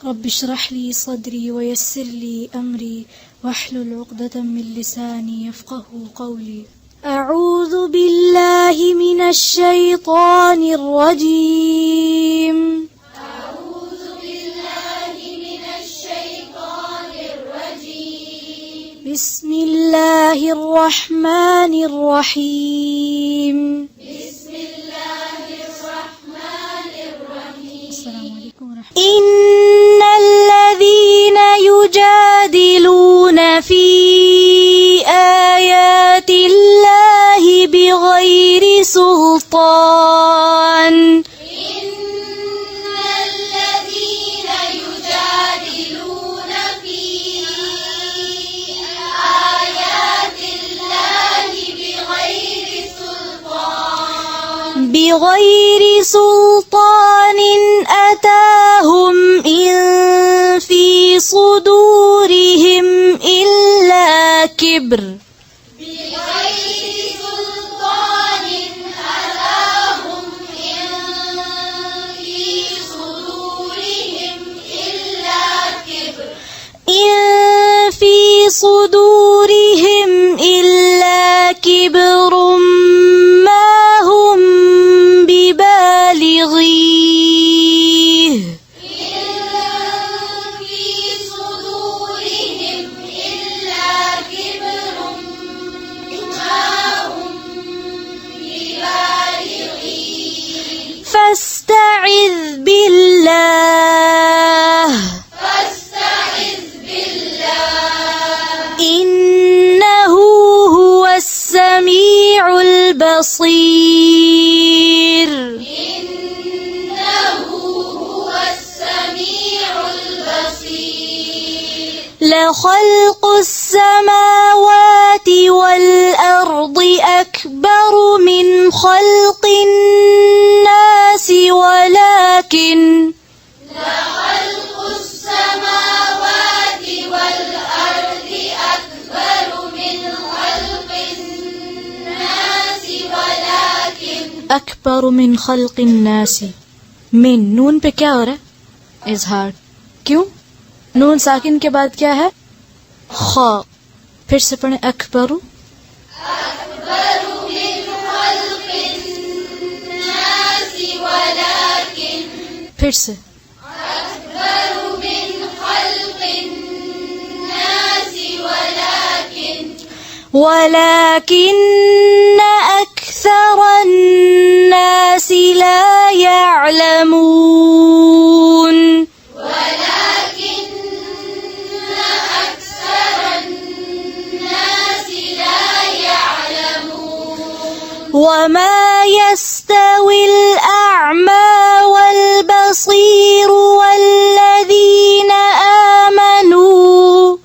رب اشرح لي صدري ويسر لي أمري واحلل عقدة من لساني يفقه قولي. أعوذ بالله من الشيطان الرجيم. أعوذ بالله من الشيطان الرجيم. بسم الله الرحمن الرحيم. بسم الله الرحمن الرحيم. السلام عليكم ورحمة الله. إن الذين يجادلون في آيات الله بغير سلطان أتاهم إن في صدورهم إلا كبر. إن في صدورهم إلا كبر ما هم ببالغيه. فاستعذ بالله إنه هو السميع البصير. لخلق السماوات والأرض أكبر من خلق الناس ولكن أكبر من خلق الناس. من नून पे क्या हो रहा है? इजहार. क्यों? नून साकिन के बाद क्या है? खा. फिर से पढ़े अकबरु. फिर से ولكن أكثر الناس لا يعلمون. وما يستوي الأعمى والبصير والذين آمنوا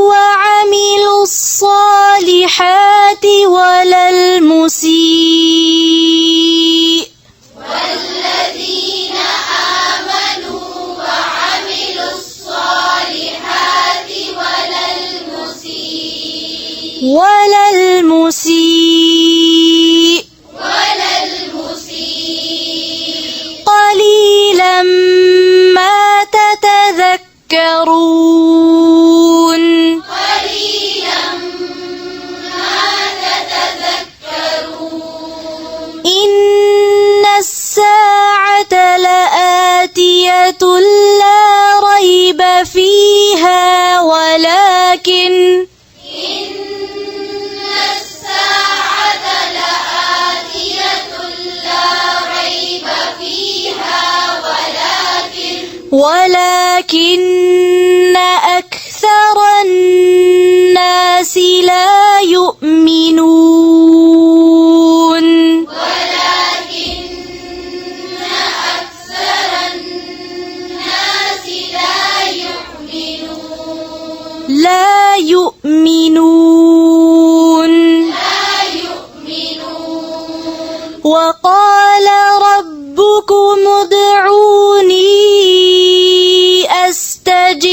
وعملوا الصالحات ولا المسيء. قليلا ما تتذكرون. إن الساعة لآتية لا ريب فيها ولكن أكثر الناس لا يؤمنون. لا يؤمنون. وقال ربكم ادعوني أستجب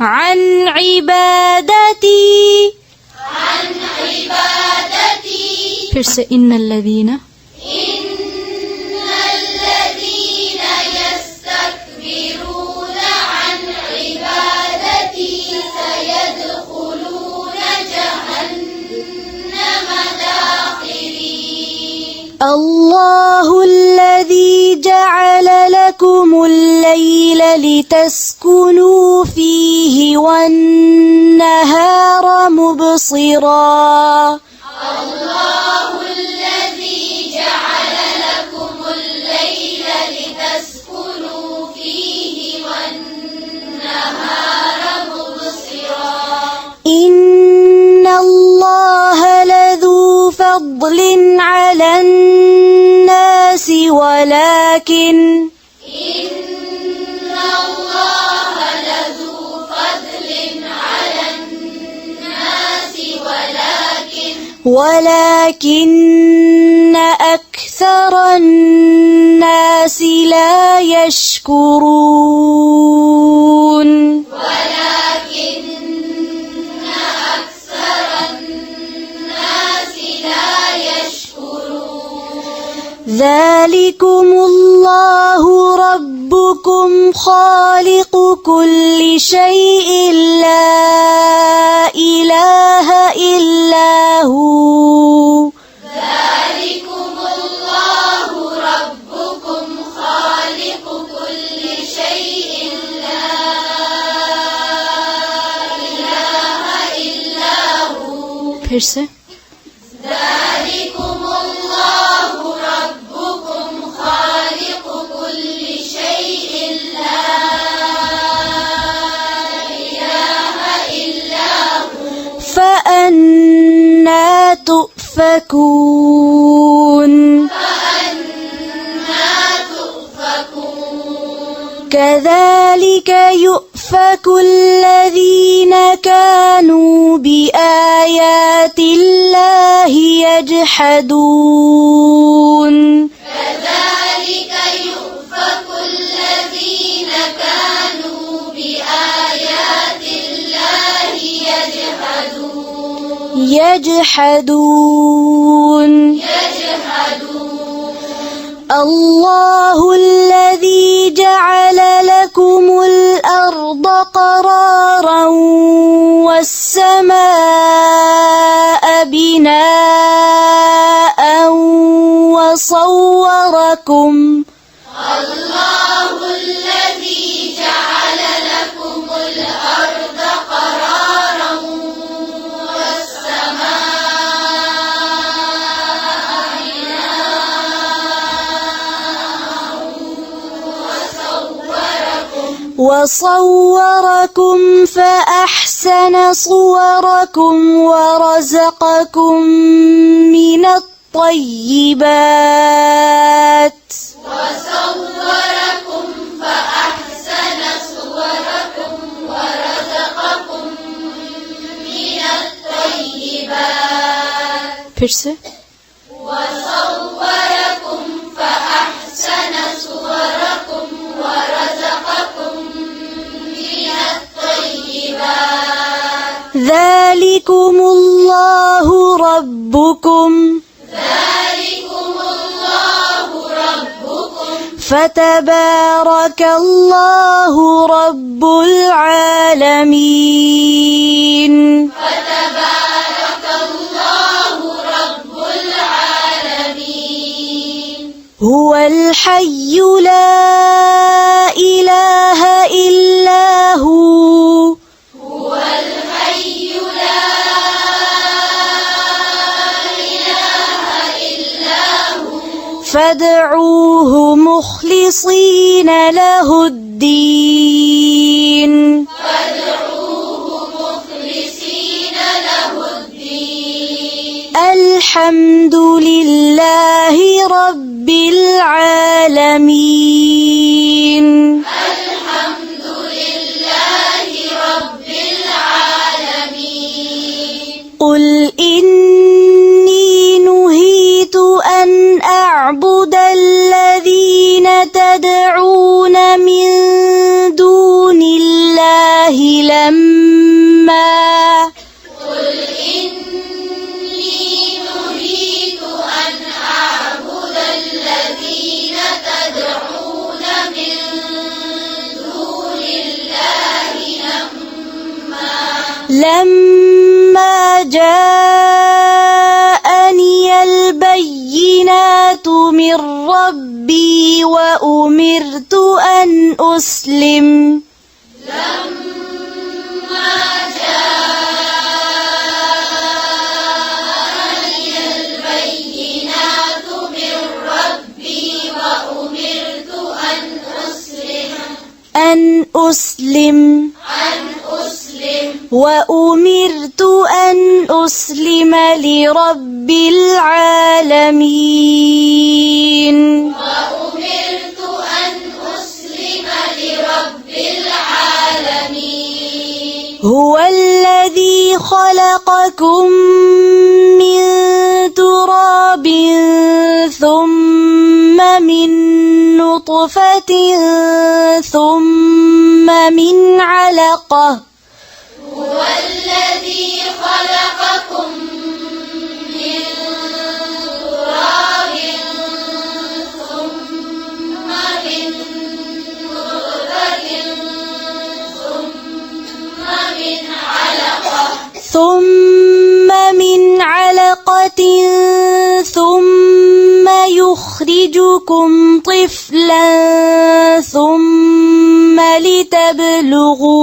عن عبادتي फिर से इन्नल्लज़ीना الله الذي جعل لكم الليل لتسكنوا فيه والنهار مبصرا إن الله لذو فضل على الناس ولكن أكثر الناس لا يشكرون ذلكم الله ربكم خالق كل شيء لا إله إلا هو फिर से فأنا تؤفكون كذلك يؤفك الذين كانوا بآيات الله يجحدون الله الذي جعل لكم الأرض قرارا والسماء بناء وصوركم فأحسن صوركم ورزقكم من الطيبات फिर से ذلكم الله ربكم فتبارك الله رب العالمين هو الحي لا إله إلا هو فادعوه مخلصين له الدين الحمد لله رب العالمين قل إني نهيت أن أعبد الذين تدعون من دون الله الله لما قل إني نهيت أن أعبد الذين تدعون من دون الله لما جاءني البينات من ربي وأمرت أن أسلم لما جاءني البينات من ربي وأمرت أن أسلم لرب العالمين هو الذي خلقكم من تراب ثم من نطفة ثم من علقة هو الذي خلقكم من تراب ثم من نطفة ثم من علقة ثم يخرجكم طفلا ثم لتبلغوا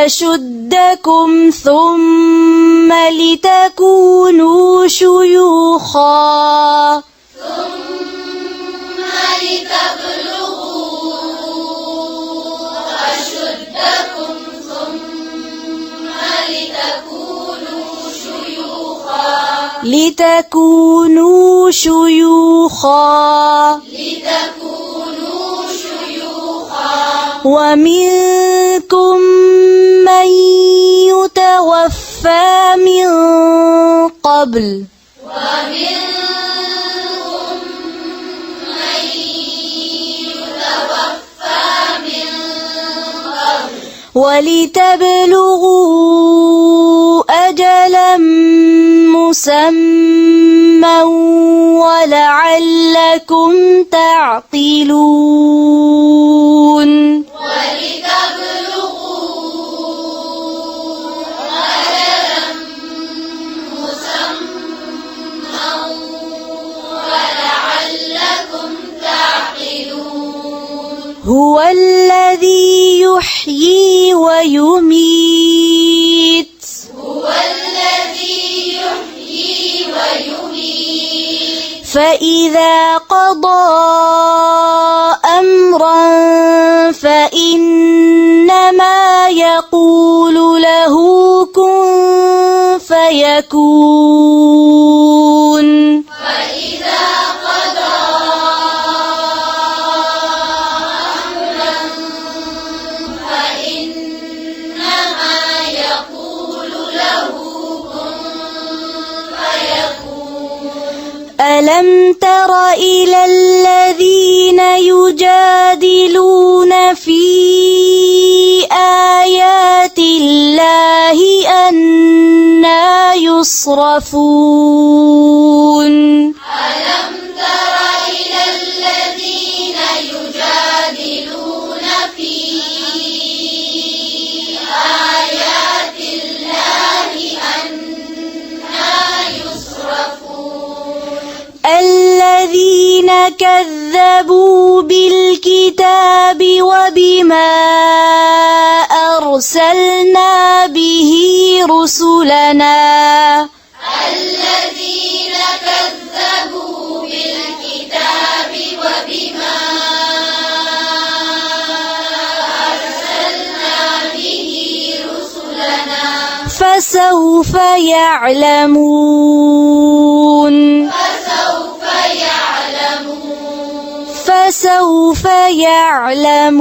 أشدكم ثم لتكونوا شيوخا لتكونوا شيوخا ومنكم من يتوفى من قبل ولتبلغوا أجلا مسمى ولعلكم تعقلون هو الذي يحيي ويميت فإذا قضى أمرا فإنما يقول له كن فيكون ألم تر إلى الذين يجادلون في آيات الله أنى يصرفون ألم تر إلى الذين يجادلون في آيات الله أنى يصرفون الذين كذبوا بالكتاب وبما أرسلنا به رسلنا الذين كذبوا بالكتاب وبما أرسلنا به رسلنا فسوف يعلمون فسوف يعلمون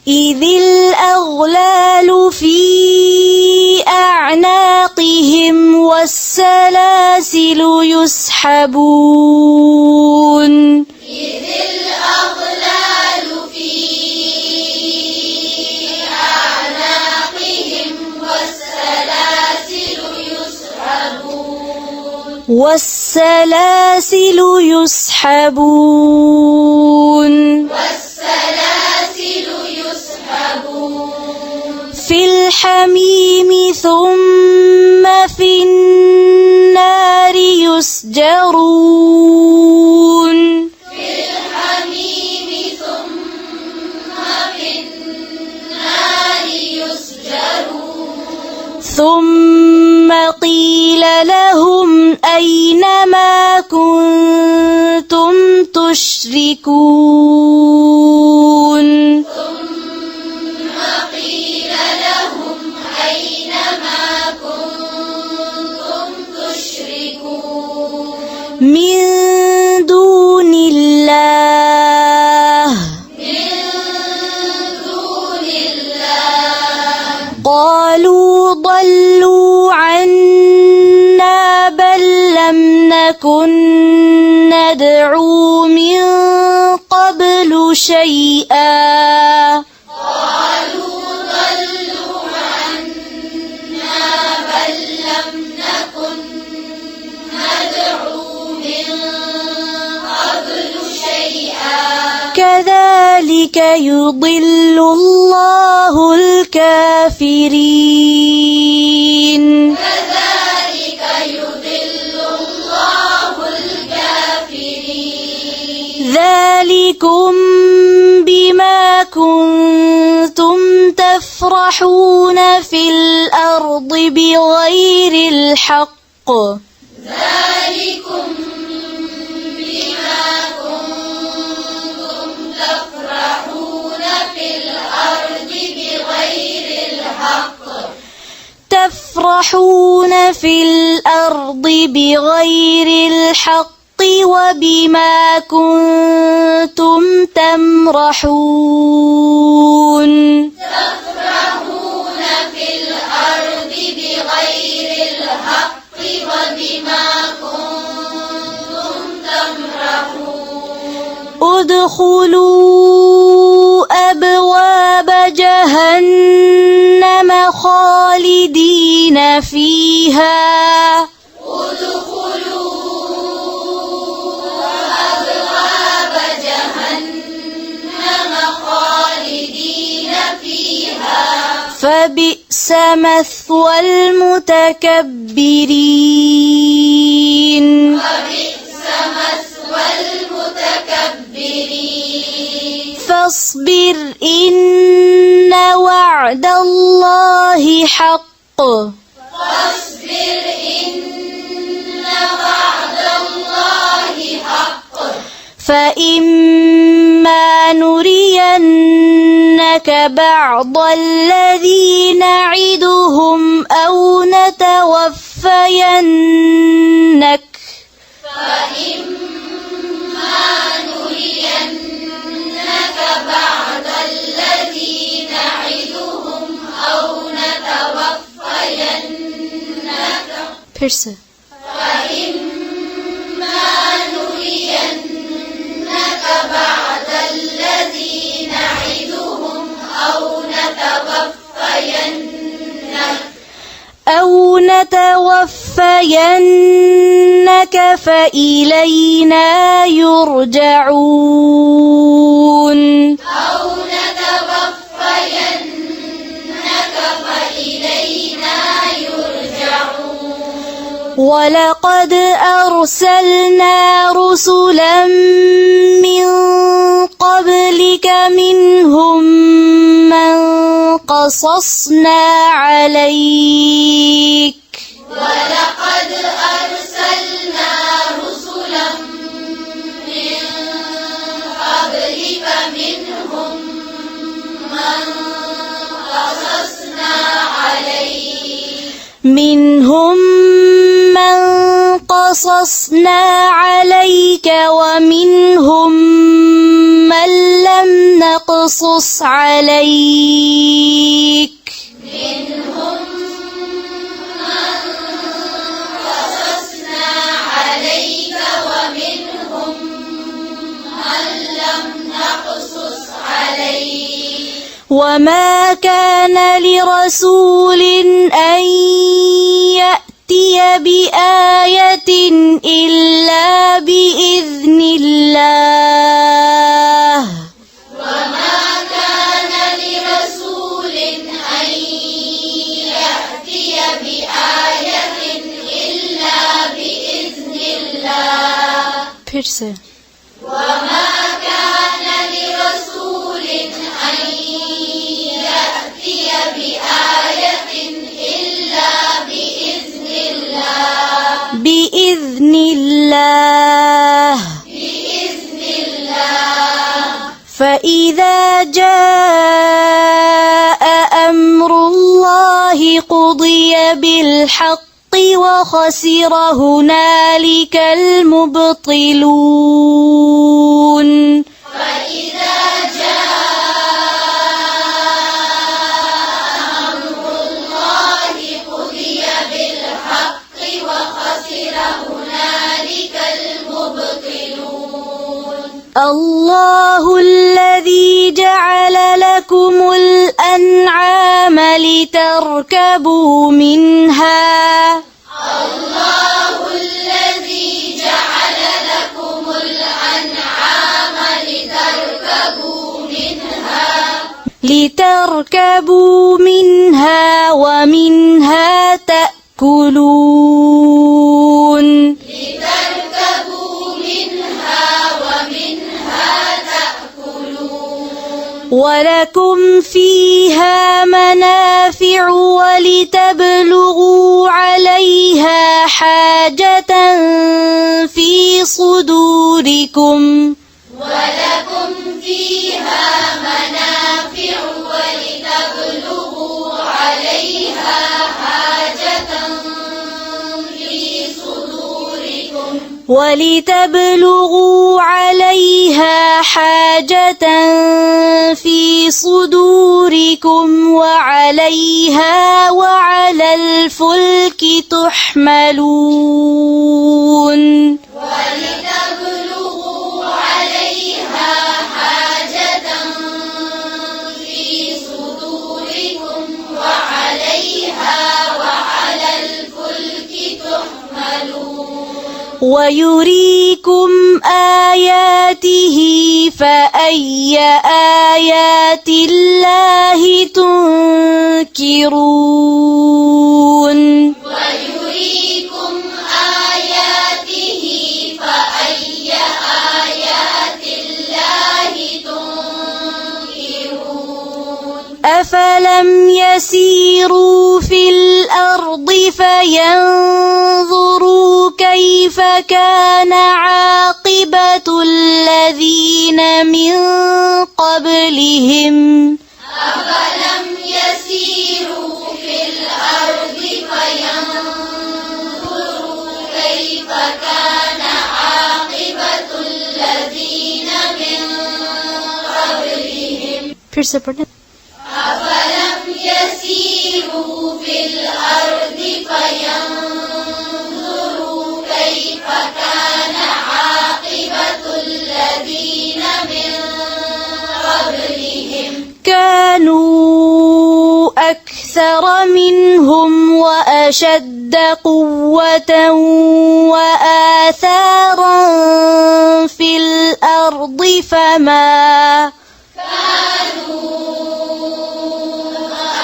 إذ الأغلال في أعناقهم والسلاسل يسحبون إذ الأغلال في أعناقهم والسلاسل يسحبون في الحميم ثم في النار يسجرون ثم قيل لهم أين ما كنتم تشركون من دون الله قالوا ضلوا عنا بل لم نكن ندعو من قبل شيئا كذلك يضل الله الكافرين ذلكم بما كنتم تفرحون في الأرض بغير الحق تفرحون في الأرض بغير الحق وبما كنتم تمرحون ادخلوا أبواب جهنم خالدين فيها فبئس مثوى المتكبرين فاصبر إن وعد الله حق فإما نرينك بعض الذي نعدهم أو نتوفينك Perse. أو نتوفينك فإلينا يرجعون ولقد أرسلنا رسلا من قبلك منهم من قصصنا عليك منهم من قصصنا عليك ومنهم من لم نقصص عليك منهم من قصصنا عليك ومنهم من لم نقصص عليك وما كان لرسول أن يأتي بآية إلا بإذن الله وما كان لرسول أن يأتي بآية إلا بإذن الله फिर से وما كان لرسول أن يأتي بآية إلا بإذن الله بإذن الله بإذن الله فإذا جاء أمر الله قضي بالحق وخسر هنالك المبطلون فإذا جاء أمر الله قضي بالحق وخسر هنالك المبطلون الله الذي جعل لكم الأنعام لتركبوا منها الله الذي جعل لكم الأنعام لتركبوا منها ومنها تأكلون ولكم فيها منافع ولتبلغوا عليها حاجة في صدوركم ولكم فيها منافع ولتبلغوا عليها حاجة في صدوركم ولتبلغوا عليها حاجة في صدوركم وعليها وعلى الفلك تحملون ولتبلغوا عليها حاجة في صدوركم وعليها وعلى الفلك تحملون ويريكم آياته فأي آيات الله تنكرون ويريكم آياته فأي آيات الله تنكرون أفلم يسيروا في الأرض فينظروا كيف كان عاقبة الذين من قبلهم أفلم يسيروا في الأرض فينظروا كيف كان عاقبة الذين من قبلهم फिर से पढ़ने أفلم يسيروا في الأرض فينظروا كيف كان عاقبة الذين من قبلهم كانوا أكثر منهم وأشد قوة وآثارا في الأرض فما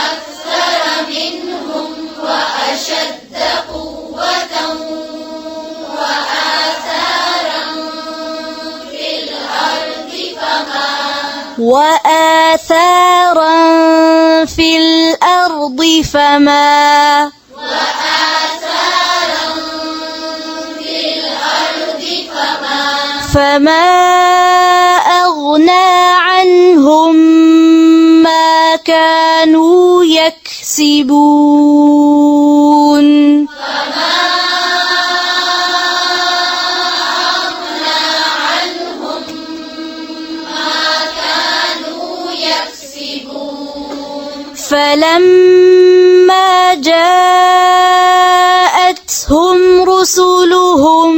أكثر منهم وأشد قوة وآثارا في الأرض فما فما أغنى عنهم ما كانوا يكسبون فما فلما جاءتهم رسلهم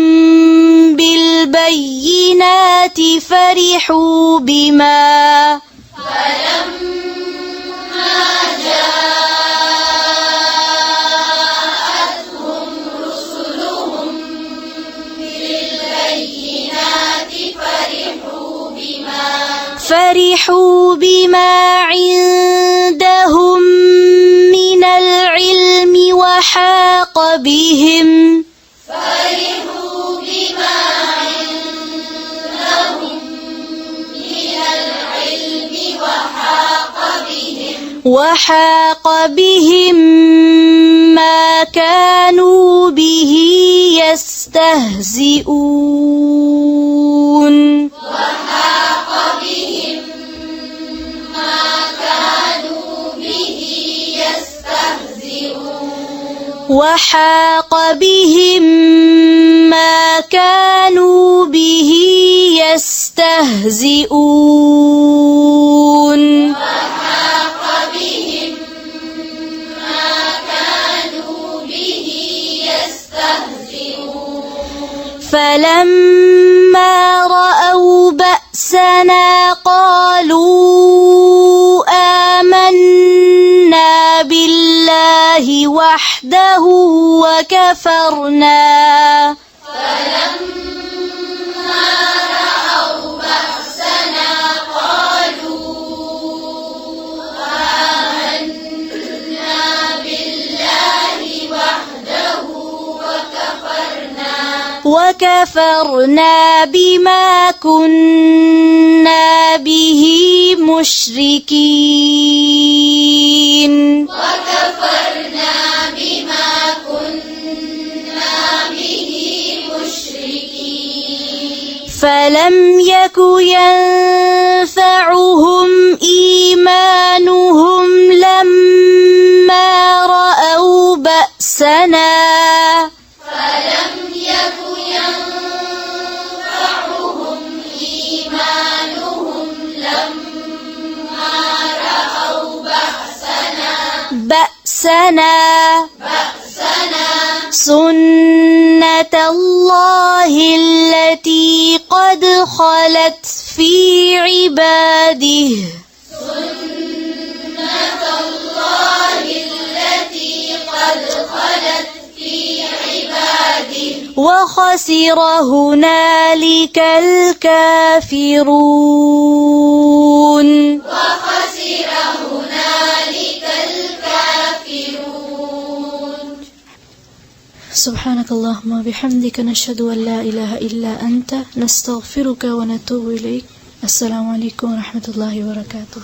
بالبينات فرحوا بما عندهم من العلم وحاق بهم ما كانوا به يستهزئون وحاق بهم ما كانوا به يستهزئون فلما رأوا بأسنا قالوا آمنا بالله وحده وكفرنا بما كنا به مشركين فلم يك ينفعهم إيمانهم لما رأوا بأسنا سنة الله التي قد خلت في عباده وخسر هنالك الكافرون سبحانك اللهم وبحمدك نشهد أن لا إله إلا أنت نستغفرك ونتوب إليك. السلام عليكم ورحمة الله وبركاته.